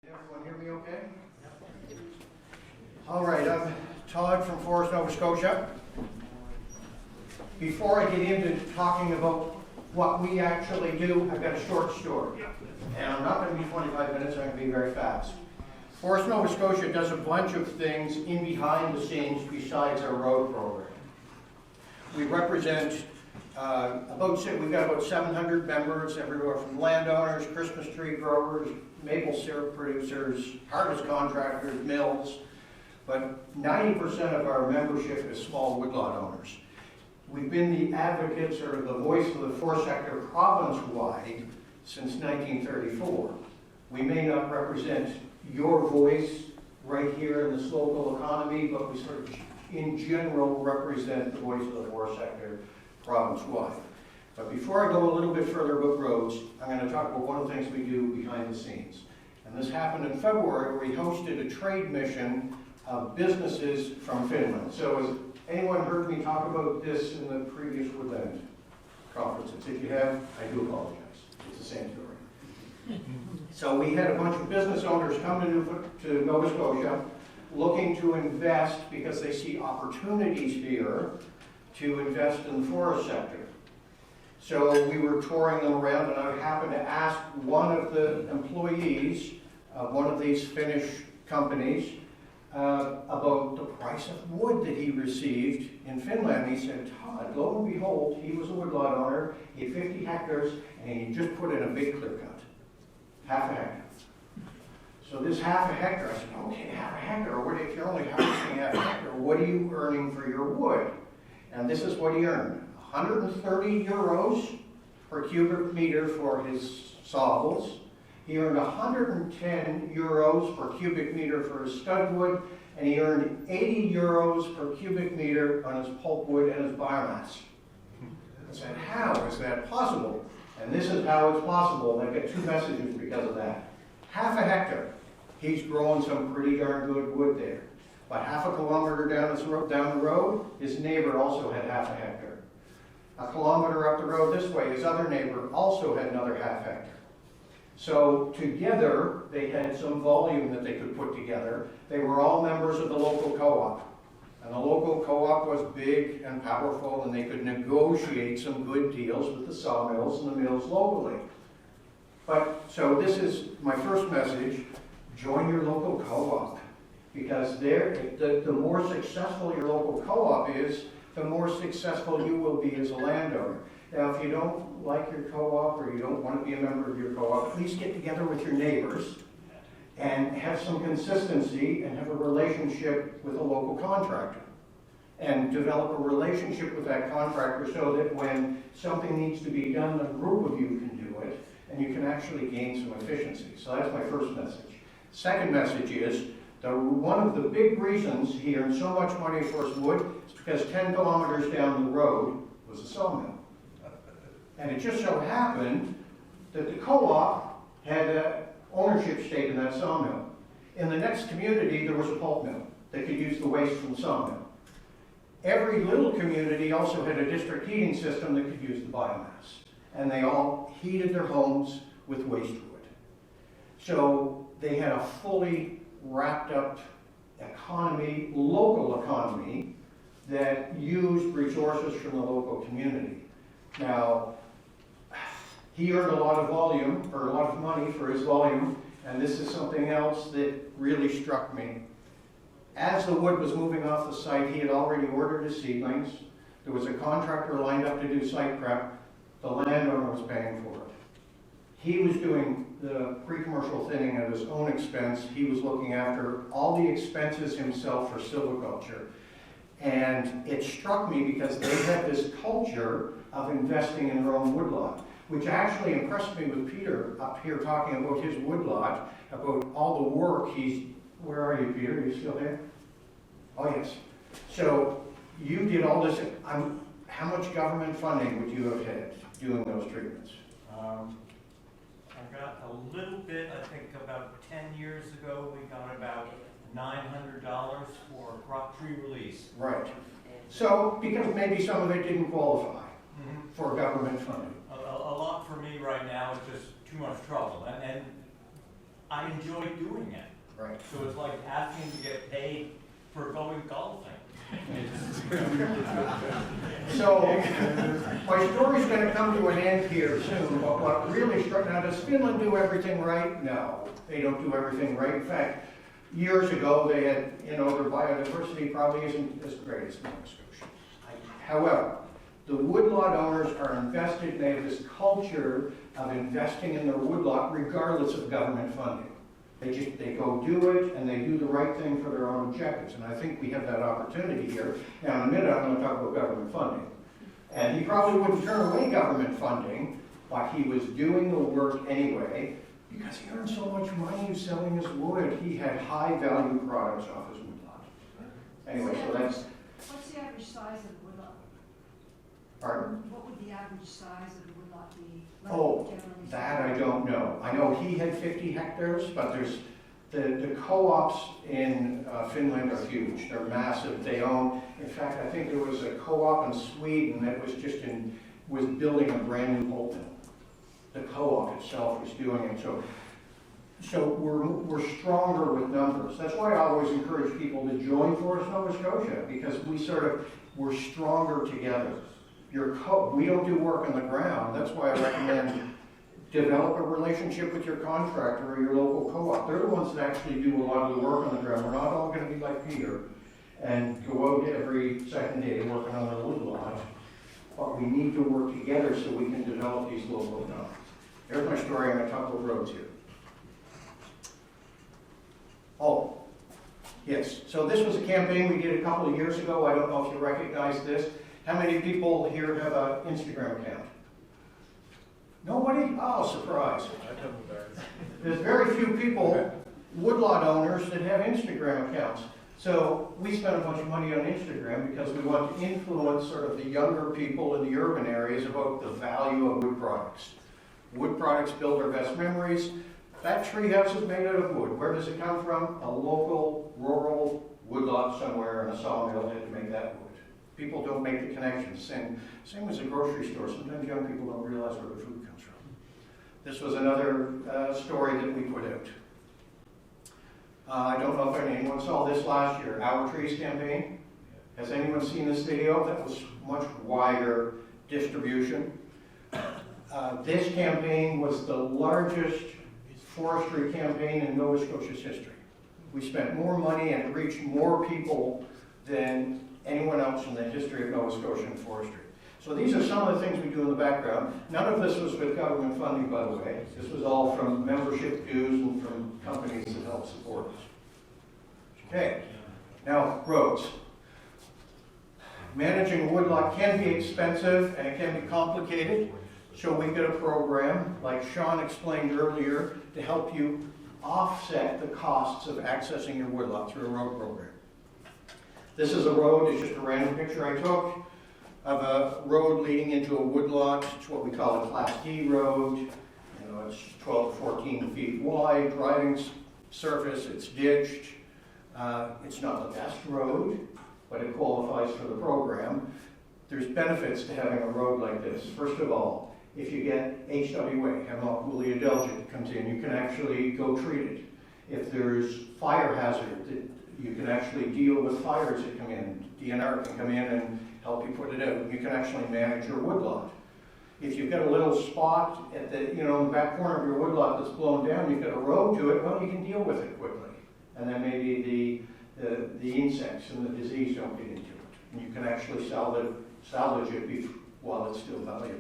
Everyone hear me okay? All right, I'm Todd from Forest, Nova Scotia. Before I get into talking about what we actually do, I've got a short story. And I'm not going to be 25 minutes, I'm going to be very fast. Forest Nova Scotia does a bunch of things in behind the scenes besides our road program. We represent we've got about 700 members, everywhere from landowners, Christmas tree growers, maple syrup producers, harvest contractors, mills, but 90% of our membership is small woodlot owners. We've been the advocates or the voice of the forest sector province-wide since 1934. We may not represent your voice right here in this local economy, but we sort of, in general, represent the voice of the forest sector province-wide. But before I go a little bit further about roads, I'm going to talk about one of the things we do behind the scenes. And this happened in February, where we hosted a trade mission of businesses from Finland. So has anyone heard me talk about this in the previous Woodland Conferences? If you have, I do apologize. It's the same story. So we had a bunch of business owners come to Nova Scotia looking to invest because they see opportunities here to invest in the forest sector. So we were touring them around, and I happened to ask one of the employees of one of these Finnish companies about the price of wood that he received in Finland. He said, Todd, lo and behold, he was a woodlot owner, he had 50 hectares, and he just put in a big clear cut, half a hectare. So this half a hectare, I said, okay, half a hectare, if you're only harvesting half a hectare, what are you earning for your wood? And this is what he earned. 130 euros per cubic meter for his saws. He earned 110 euros per cubic meter for his studwood, and he earned 80 euros per cubic meter on his pulpwood and his biomass. I said, how is that possible? And this is how it's possible, and I get two messages because of that. Half a hectare, he's growing some pretty darn good wood there. But half a kilometer down the road, his neighbor also had half a hectare. A kilometer up the road this way, his other neighbor also had another half hectare. So together, they had some volume that they could put together. They were all members of the local co-op. And the local co-op was big and powerful, and they could negotiate some good deals with the sawmills and the mills locally. So this is my first message: join your local co-op, because the more successful your local co-op is, the more successful you will be as a landowner. Now, if you don't like your co-op or you don't want to be a member of your co-op, at least get together with your neighbors and have some consistency and have a relationship with a local contractor. And develop a relationship with that contractor so that when something needs to be done, a group of you can do it, and you can actually gain some efficiency. So that's my first message. Second message is, one of the big reasons he earned so much money for his wood is because 10 kilometers down the road was a sawmill. And it just so happened that the co-op had an ownership stake in that sawmill. In the next community, there was a pulp mill that could use the waste from the sawmill. Every little community also had a district heating system that could use the biomass. And they all heated their homes with waste wood. So they had a fully wrapped up economy, local economy, that used resources from the local community. Now, he earned a lot of volume, or a lot of money for his volume, and this is something else that really struck me. As the wood was moving off the site, he had already ordered his seedlings. There was a contractor lined up to do site prep. The landowner was paying for it. He was doing the pre-commercial thinning at his own expense. He was looking after all the expenses himself for silviculture. And it struck me because they had this culture of investing in their own woodlot, which actually impressed me with Peter up here talking about his woodlot, about all the work where are you, Peter? Are you still there? Oh, yes. So you did all this. How much government funding would you have had doing those treatments? I got a little bit. I think about 10 years ago, we got about $900 for crop tree release. Right. So, because maybe some of it didn't qualify for government funding. A lot for me right now is just too much trouble. And I enjoy doing it. Right. So it's like asking to get paid for going golfing. So, my story's going to come to an end here soon, but what really struck, now does Finland do everything right? No, they don't do everything right. In fact, years ago they had, their biodiversity probably isn't as great as Nova Scotia. However, the woodlot owners are invested, they have this culture of investing in their woodlot regardless of government funding. They go do it, and they do the right thing for their own objectives. And I think we have that opportunity here. Now, in a minute, I'm going to talk about government funding. And he probably wouldn't turn away government funding, but he was doing the work anyway, because he earned so much money selling his wood. He had high-value products off his woodlot. Anyway, so that's... What's the average size of a woodlot? Pardon? What would the average size of a woodlot be? Oh, that I don't know. I know he had 50 hectares, but there's the co-ops in Finland are huge. They're massive. They own, in fact, I think there was a co-op in Sweden that was building a brand new pulp mill. The co-op itself was doing it. So we're stronger with numbers. That's why I always encourage people to join Forest Nova Scotia, because we're stronger together. We don't do work on the ground. That's why I recommend develop a relationship with your contractor or your local co-op. They're the ones that actually do a lot of the work on the ground. We're not all going to be like Peter and go out every second day working on their woodlot. But we need to work together so we can develop these local knowledge. Here's my story. I'm going to talk about roads here. Oh, yes. So this was a campaign we did a couple of years ago. I don't know if you recognize this. How many people here have an Instagram account? Nobody? Oh, surprise. There's very few people, woodlot owners, that have Instagram accounts. So we spend a bunch of money on Instagram because we want to influence sort of the younger people in the urban areas about the value of wood products. Wood products build our best memories. That treehouse is made out of wood. Where does it come from? A local, rural woodlot somewhere in a sawmill had to make that wood. People don't make the connections. Same as a grocery store. Sometimes young people don't realize where the food comes from. This was another story that we put out. I don't know if anyone saw this last year, Our Trees campaign. Has anyone seen this video? That was much wider distribution. This campaign was the largest forestry campaign in Nova Scotia's history. We spent more money and it reached more people than anyone else in the history of Nova Scotian forestry. So these are some of the things we do in the background. None of this was with government funding, by the way. This was all from membership dues and from companies that help support us. Okay, now roads. Managing a woodlot can be expensive and it can be complicated. So we've got a program, like Sean explained earlier, to help you offset the costs of accessing your woodlot through a road program. This is a road, it's just a random picture I took of a road leading into a woodlot. It's what we call a Class D road. It's 12 to 14 feet wide, driving surface, it's ditched. It's not the best road, but it qualifies for the program. There's benefits to having a road like this. First of all, if you get HWA, hemlock woolly adelgid, comes in, you can actually go treat it. If there's fire hazard, you can actually deal with fires that come in. DNR can come in and help you put it out. You can actually manage your woodlot. If you've got a little spot at the, in the back corner of your woodlot that's blown down, you've got a road to it, well, you can deal with it quickly. And then maybe the insects and the disease don't get into it. And you can actually salvage it while it's still valuable.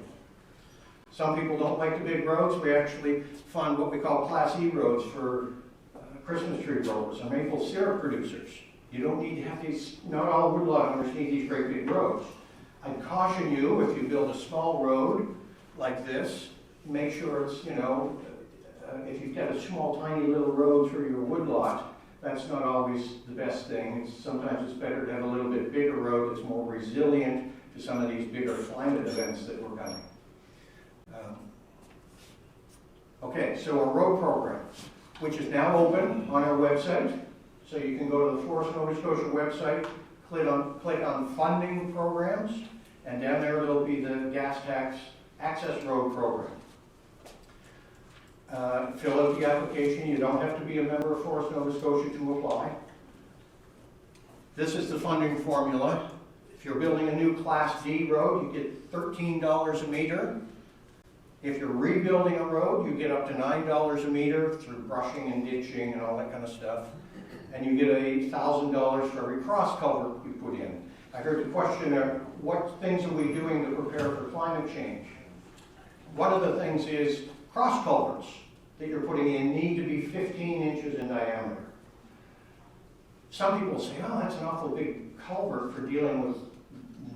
Some people don't like the big roads. We actually fund what we call Class E roads for Christmas tree growers and maple syrup producers. You don't need to have these, not all woodlot owners need these great big roads. I'd caution you, if you build a small road like this, make sure it's, if you've got a small, tiny little road through your woodlot, that's not always the best thing. Sometimes it's better to have a little bit bigger road that's more resilient to some of these bigger climate events that we're coming. Okay, so a road program, which is now open on our website. So you can go to the Forest Nova Scotia website, click on funding programs, and down there there'll be the gas tax access road program. Fill out the application. You don't have to be a member of Forest Nova Scotia to apply. This is the funding formula. If you're building a new Class D road, you get $13 a meter. If you're rebuilding a road, you get up to $9 a meter through brushing and ditching and all that kind of stuff. And you get $1,000 for every cross culvert you put in. I heard the question, what things are we doing to prepare for climate change? One of the things is cross culverts that you're putting in need to be 15 inches in diameter. Some people say, oh, that's an awful big culvert for dealing with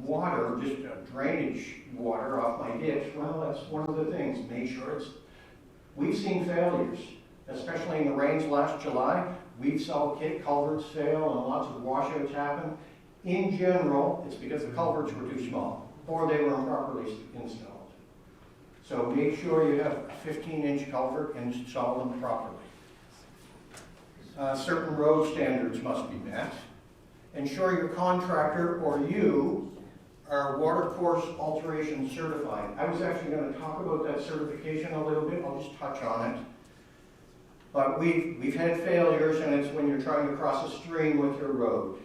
water, just drainage water off my ditch. Well, that's one of the things. Make sure it's... We've seen failures, especially in the rains last July. We've saw culverts fail and lots of washouts happen. In general, it's because the culverts were too small or they were improperly installed. So make sure you have a 15-inch culvert and install them properly. Certain road standards must be met. Ensure your contractor or you are watercourse alteration certified. I was actually going to talk about that certification a little bit. I'll just touch on it. But we've had failures, and it's when you're trying to cross a stream with your road.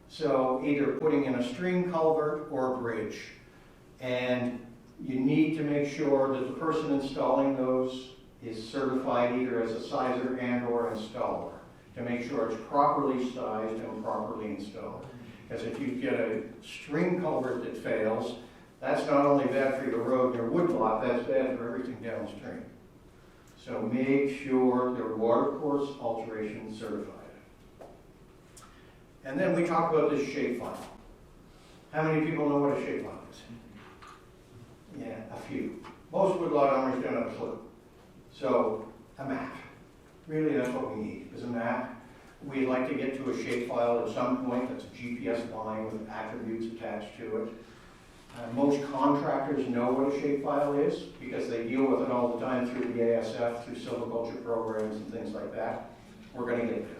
So either putting in a stream culvert or a bridge. And you need to make sure that the person installing those is certified either as a sizer and or installer to make sure it's properly sized and properly installed. Because if you get a stream culvert that fails, that's not only bad for your road, your woodlot, that's bad for everything downstream. So make sure they're watercourse alteration certified. And then we talk about this shapefile. How many people know what a shapefile is? Yeah, a few. Most woodlot owners don't have a clue. So, a map. Really, that's what we need, is a map. We'd like to get to a shapefile at some point that's a GPS line with attributes attached to it. Most contractors know what a shapefile is because they deal with it all the time through the ASF, through silviculture programs and things like that. We're going to get there.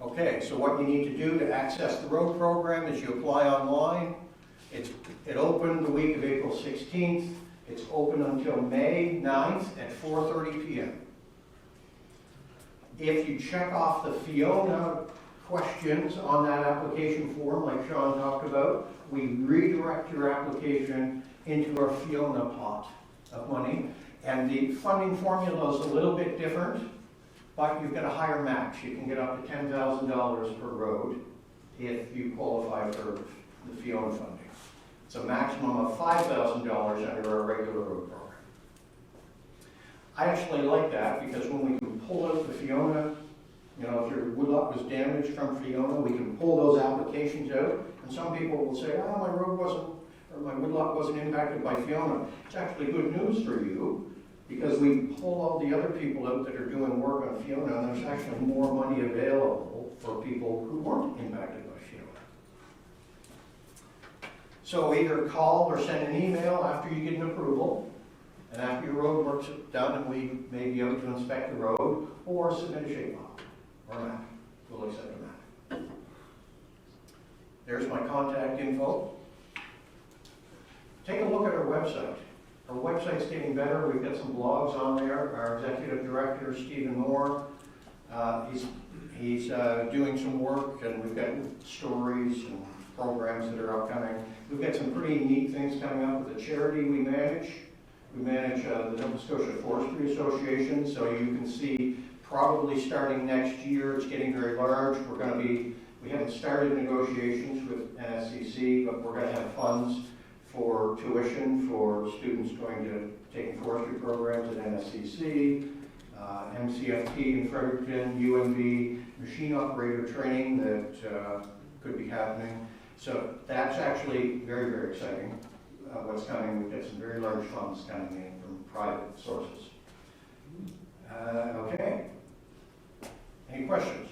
Okay, so what you need to do to access the road program is you apply online. It opened the week of April 16th. It's open until May 9th at 4:30 p.m. If you check off the Fiona questions on that application form, like Sean talked about, we redirect your application into our Fiona pot of money. And the funding formula is a little bit different, but you've got a higher max. You can get up to $10,000 per road if you qualify for the Fiona funding. It's a maximum of $5,000 under our regular road program. I actually like that because when we can pull out the Fiona, you know, if your woodlot was damaged from Fiona, we can pull those applications out. And some people will say, oh, my road wasn't, or my woodlot wasn't impacted by Fiona. It's actually good news for you because we pull all the other people out that are doing work on Fiona, and there's actually more money available for people who weren't impacted by Fiona. So either call or send an email after you get an approval, and after your road work's done and we may be able to inspect the road, or submit a shapefile or a map. We'll accept a map. There's my contact info. Take a look at our website. Our website's getting better. We've got some blogs on there. Our executive director, Stephen Moore, he's doing some work, and we've got stories and programs that are upcoming. We've got some pretty neat things coming up with the charity we manage. We manage the Nova Scotia Forestry Association, so you can see probably starting next year, it's getting very large. We haven't started negotiations with NSCC, but we're going to have funds for tuition for students going to taking forestry programs at NSCC, MCFT in Fredericton, UNB, machine operator training that could be happening. So that's actually very, very exciting. What's coming, we've got some very large funds coming in from private sources. Okay. Any questions?